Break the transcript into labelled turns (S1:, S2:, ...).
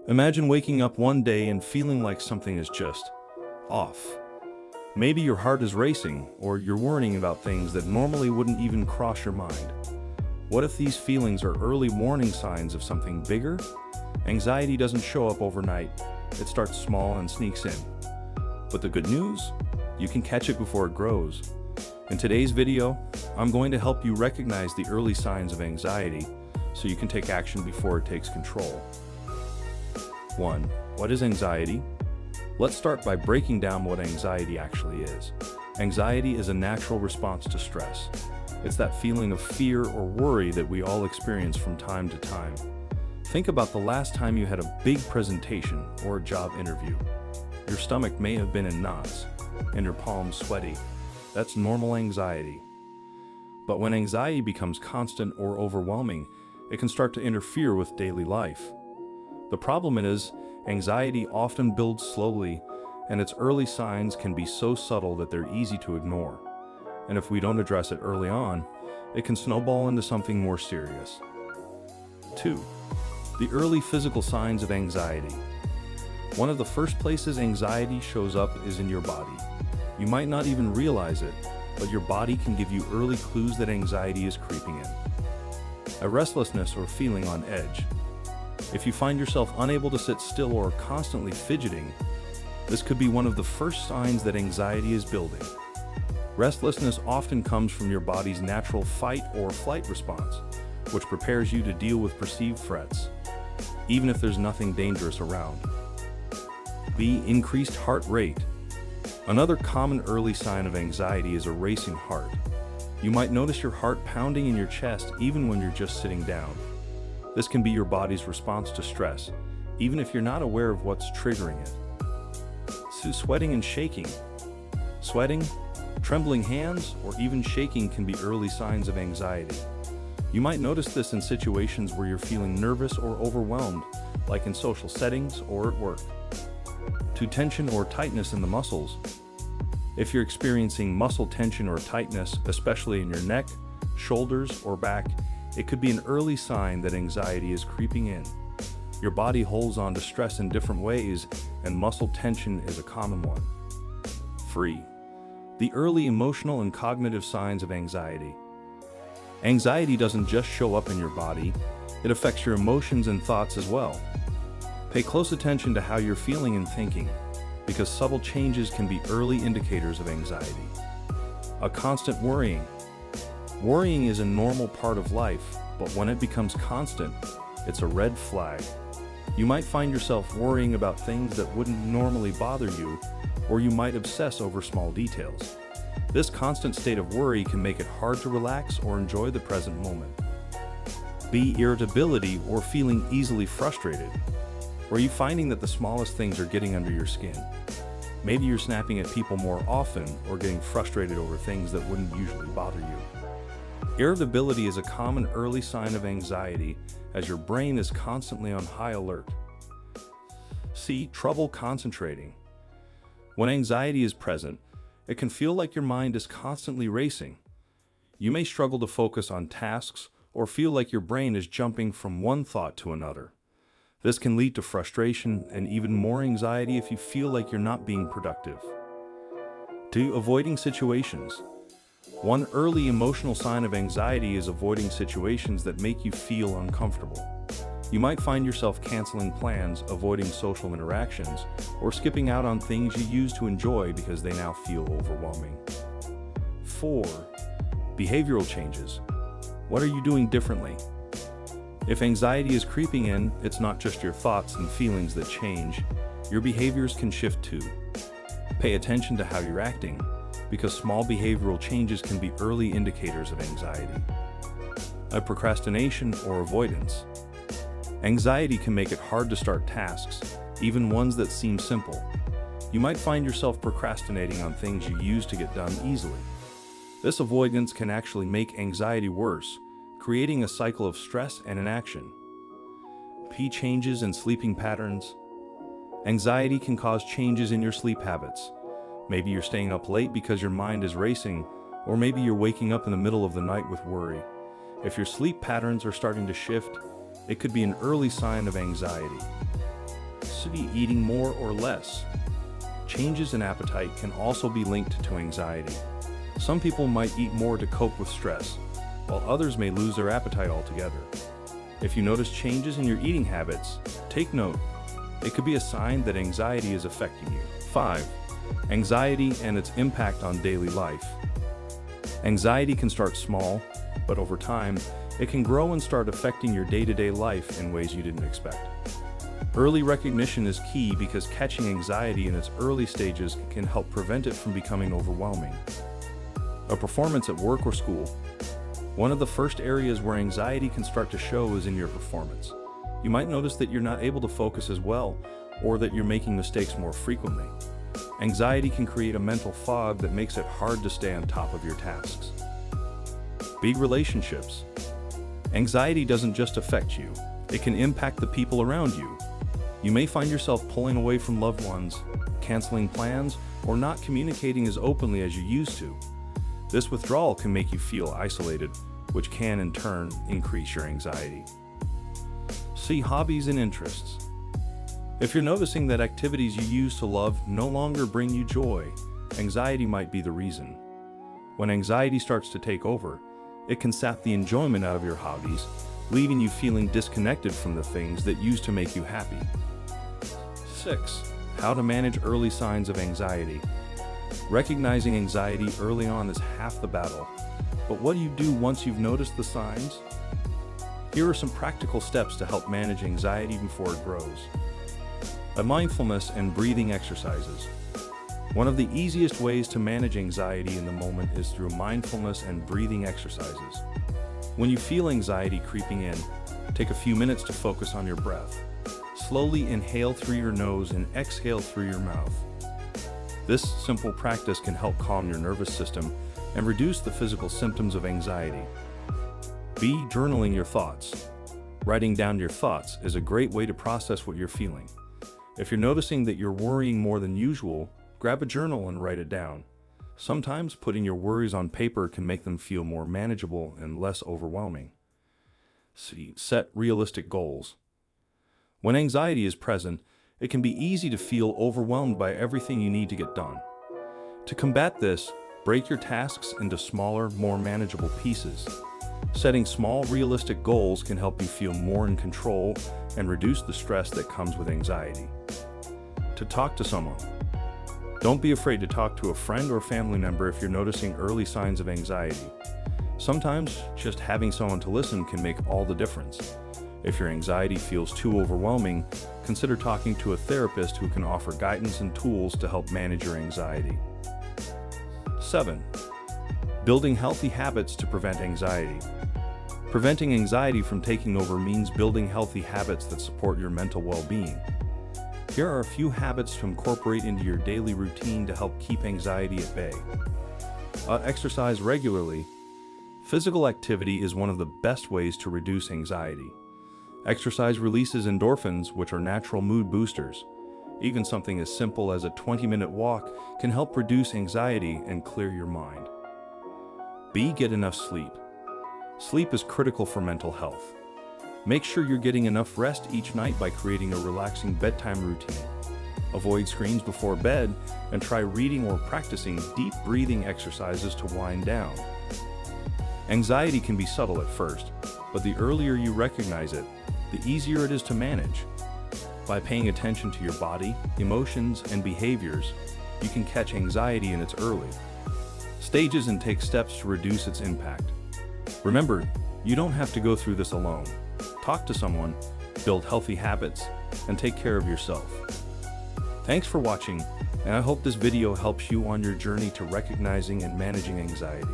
S1: Imagine waking up one day and feeling like something is just off. Maybe your heart is racing, or you're worrying about things that normally wouldn't even cross your mind. What if these feelings are early warning signs of something bigger? Anxiety doesn't show up overnight. It starts small and sneaks in. But the good news? You can catch it before it grows. In today's video, I'm going to help you recognize the early signs of anxiety so you can take action before it takes control. 1. What is anxiety? Let's start by breaking down what anxiety actually is. Anxiety is a natural response to stress. It's that feeling of fear or worry that we all experience from time to time. Think about the last time you had a big presentation or a job interview. Your stomach may have been in knots and your palms sweaty. That's normal anxiety. But when anxiety becomes constant or overwhelming, it can start to interfere with daily life. The problem is, anxiety often builds slowly, and its early signs can be so subtle that they're easy to ignore. And if we don't address it early on, it can snowball into something more serious. 2. The early physical signs of anxiety. One of the first places anxiety shows up is in your body. You might not even realize it, but your body can give you early clues that anxiety is creeping in. A restlessness or feeling on edge. If you find yourself unable to sit still or constantly fidgeting, this could be one of the first signs that anxiety is building. Restlessness often comes from your body's natural fight or flight response, which prepares you to deal with perceived threats, even if there's nothing dangerous around. B. Increased heart rate. Another common early sign of anxiety is a racing heart. You might notice your heart pounding in your chest even when you're just sitting down. This can be your body's response to stress, even if you're not aware of what's triggering it. So sweating and shaking. Sweating, trembling hands, or even shaking can be early signs of anxiety. You might notice this in situations where you're feeling nervous or overwhelmed, like in social settings or at work. 2. Tension or tightness in the muscles. If you're experiencing muscle tension or tightness, especially in your neck, shoulders, or back, it could be an early sign that anxiety is creeping in. Your body holds on to stress in different ways, and muscle tension is a common one. 3. The early emotional and cognitive signs of anxiety. Anxiety doesn't just show up in your body, it affects your emotions and thoughts as well. Pay close attention to how you're feeling and thinking, because subtle changes can be early indicators of anxiety. A constant worrying. Worrying is a normal part of life, but when it becomes constant, it's a red flag. You might find yourself worrying about things that wouldn't normally bother you, or you might obsess over small details. This constant state of worry can make it hard to relax or enjoy the present moment. B. Irritability or feeling easily frustrated. Or are you finding that the smallest things are getting under your skin? Maybe you're snapping at people more often or getting frustrated over things that wouldn't usually bother you. Irritability is a common early sign of anxiety as your brain is constantly on high alert. C. Trouble concentrating. When anxiety is present, it can feel like your mind is constantly racing. You may struggle to focus on tasks or feel like your brain is jumping from one thought to another. This can lead to frustration and even more anxiety if you feel like you're not being productive. 2. Avoiding situations. One early emotional sign of anxiety is avoiding situations that make you feel uncomfortable. You might find yourself canceling plans, avoiding social interactions, or skipping out on things you used to enjoy because they now feel overwhelming. 4. Behavioral changes. What are you doing differently? If anxiety is creeping in, it's not just your thoughts and feelings that change. Your behaviors can shift too. Pay attention to how you're acting, because small behavioral changes can be early indicators of anxiety. A procrastination or avoidance. Anxiety can make it hard to start tasks, even ones that seem simple. You might find yourself procrastinating on things you used to get done easily. This avoidance can actually make anxiety worse, creating a cycle of stress and inaction. P. Changes in sleeping patterns. Anxiety can cause changes in your sleep habits. Maybe you're staying up late because your mind is racing, or maybe you're waking up in the middle of the night with worry. If your sleep patterns are starting to shift, it could be an early sign of anxiety. Eating more or less. Changes in appetite can also be linked to anxiety. Some people might eat more to cope with stress, while others may lose their appetite altogether. If you notice changes in your eating habits, take note. It could be a sign that anxiety is affecting you. 5. Anxiety and its impact on daily life. Anxiety can start small, but over time, it can grow and start affecting your day-to-day life in ways you didn't expect. Early recognition is key because catching anxiety in its early stages can help prevent it from becoming overwhelming. A performance at work or school. One of the first areas where anxiety can start to show is in your performance. You might notice that you're not able to focus as well, or that you're making mistakes more frequently. Anxiety can create a mental fog that makes it hard to stay on top of your tasks. Big relationships. Anxiety doesn't just affect you, it can impact the people around you. You may find yourself pulling away from loved ones, canceling plans, or not communicating as openly as you used to. This withdrawal can make you feel isolated, which can in turn increase your anxiety. See hobbies and interests. If you're noticing that activities you used to love no longer bring you joy, anxiety might be the reason. When anxiety starts to take over, it can sap the enjoyment out of your hobbies, leaving you feeling disconnected from the things that used to make you happy. 6. How to manage early signs of anxiety. Recognizing anxiety early on is half the battle, but what do you do once you've noticed the signs? Here are some practical steps to help manage anxiety before it grows. Mindfulness and breathing exercises. One of the easiest ways to manage anxiety in the moment is through mindfulness and breathing exercises. When you feel anxiety creeping in, take a few minutes to focus on your breath. Slowly inhale through your nose and exhale through your mouth. This simple practice can help calm your nervous system and reduce the physical symptoms of anxiety. B. Journaling your thoughts. Writing down your thoughts is a great way to process what you're feeling. If you're noticing that you're worrying more than usual, grab a journal and write it down. Sometimes putting your worries on paper can make them feel more manageable and less overwhelming. C. Set realistic goals. When anxiety is present, it can be easy to feel overwhelmed by everything you need to get done. To combat this, break your tasks into smaller, more manageable pieces. Setting small, realistic goals can help you feel more in control and reduce the stress that comes with anxiety. To talk to someone. Don't be afraid to talk to a friend or family member if you're noticing early signs of anxiety. Sometimes, just having someone to listen can make all the difference. If your anxiety feels too overwhelming, consider talking to a therapist who can offer guidance and tools to help manage your anxiety. 7. Building healthy habits to prevent anxiety. Preventing anxiety from taking over means building healthy habits that support your mental well-being. Here are a few habits to incorporate into your daily routine to help keep anxiety at bay. Exercise regularly. Physical activity is one of the best ways to reduce anxiety. Exercise releases endorphins, which are natural mood boosters. Even something as simple as a 20-minute walk can help reduce anxiety and clear your mind. B. Get enough sleep. Sleep is critical for mental health. Make sure you're getting enough rest each night by creating a relaxing bedtime routine. Avoid screens before bed and try reading or practicing deep breathing exercises to wind down. Anxiety can be subtle at first, but the earlier you recognize it, the easier it is to manage. By paying attention to your body, emotions, and behaviors, you can catch anxiety in its early stages and take steps to reduce its impact. Remember, you don't have to go through this alone. Talk to someone, build healthy habits, and take care of yourself. Thanks for watching, and I hope this video helps you on your journey to recognizing and managing anxiety.